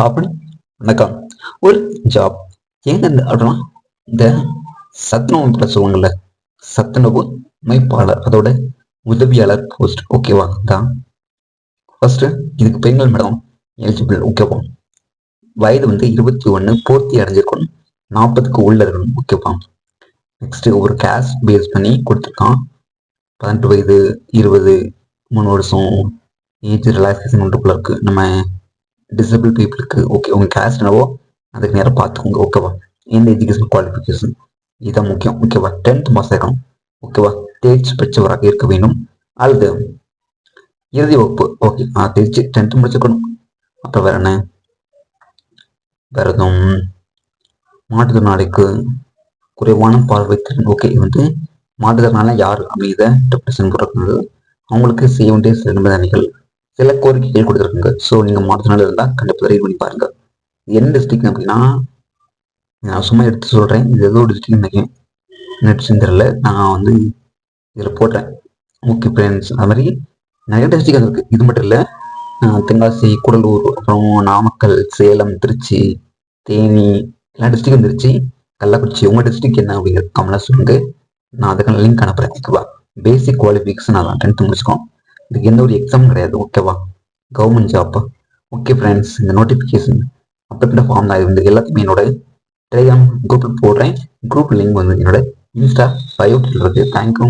அப்படி வணக்கம். ஒரு ஜாப் ஏங்க அப்படின்னா இந்த சத்துணவு சொல்லுவாங்கல்ல, சத்துணவு அமைப்பாளர் அதோட உதவியாளர் போஸ்ட் ஓகேவா தான். ஃபர்ஸ்ட் இதுக்கு பெண்கள் மேடம் எலிஜிபிள் ஓகேவா. வயது வந்து 21 பூர்த்தி அடைஞ்சிருக்கணும், 40க்கு உள்ள இருக்கணும் ஓகேவா. நெக்ஸ்ட் ஒரு கேஸ்ட் பேஸ் பண்ணி கொடுத்துருக்கான். 18 வயது 20 3 வருஷம் ஏஜ் ரிலாக்ஸேஷன் ஒன்றுக்குள்ள இருக்கு. நம்ம டிசபிள் பீப்புளுக்கு ஓகே, உங்க கேஸ்ட் என்னவோ அதுக்கு நேரம் பார்த்துக்கோங்க ஓகேவா. எந்த எஜுகேஷன் குவாலிஃபிகேஷன் இதுதான் முக்கியம் ஓகேவா. 10th பாஸ் ஆகணும் ஓகேவா. தேர்ச்சி பெற்றவராக இருக்க வேண்டும் அல்லது இறுதி வகுப்பு ஓகே தேர்ச்சி 10th முடிச்சிருக்கணும். அப்புறம் வேற என்ன, வேற எதுவும் மாற்றுத்திறனாளிக்கு குறைவான பார்வை திறன் ஓகே. இது வந்து மாற்றுத்திறனால யார் அப்படிங்கிறத டெபினேஷன் போட்டிருக்காங்க. அவங்களுக்கு செய்ய வேண்டிய சில நிபந்தனைகள், சில கோரிக்கைகள் கொடுத்துருக்குங்க. ஸோ நீங்கள் மாற்றுத்திறனாளி இருந்தால் கண்டிப்பாக ரீட் பண்ணி பாருங்க. என்ன டிஸ்ட்ரிக்ட் அப்படின்னா, நான் சும்மா எடுத்து சொல்கிறேன், இது ஏதோ டிஸ்ட்ரிக்ட் நினைக்கிறேன், நெட் சென்டரில் நான் வந்து இதில் போடுறேன் ஓகே ஃப்ரெண்ட்ஸ். அது மாதிரி நிறைய டிஸ்ட்ரிக்ட் அது இருக்குது, இது மட்டும் இல்லை. தென்காசி, கூடலூர், அப்புறம் நாமக்கல், சேலம், திருச்சி, தேனி எல்லா டிஸ்ட்ரிக்ட் வந்துருச்சு. கள்ளக்குறிச்சி உங்கள் டிஸ்ட்ரிக்ட் என்ன அப்படிங்கிறது கமெண்ட்ல சொல்லுங்க. நான் அதுக்கான லிங்க் அனுப்புகிறேன் ஓகேவா. பேசிக் குவாலிஃபிகேஷன் அதான் 10th முடிச்சுக்கோம். இதுக்கு எந்த ஒரு எக்ஸாம் கிடையாது ஓகேவா. Government job okay friends. இந்த நோட்டிஃபிகேஷன் அப்படிப்பட்ட ஃபார்ம் தான் இருந்து எல்லாத்தையுமே என்னோட டெலிகிராம் குரூப்பில் போடுறேன். குரூப் லிங்க் வந்து என்னோட இன்ஸ்டா பயோட்டில் இருக்கு. தேங்க்யூ.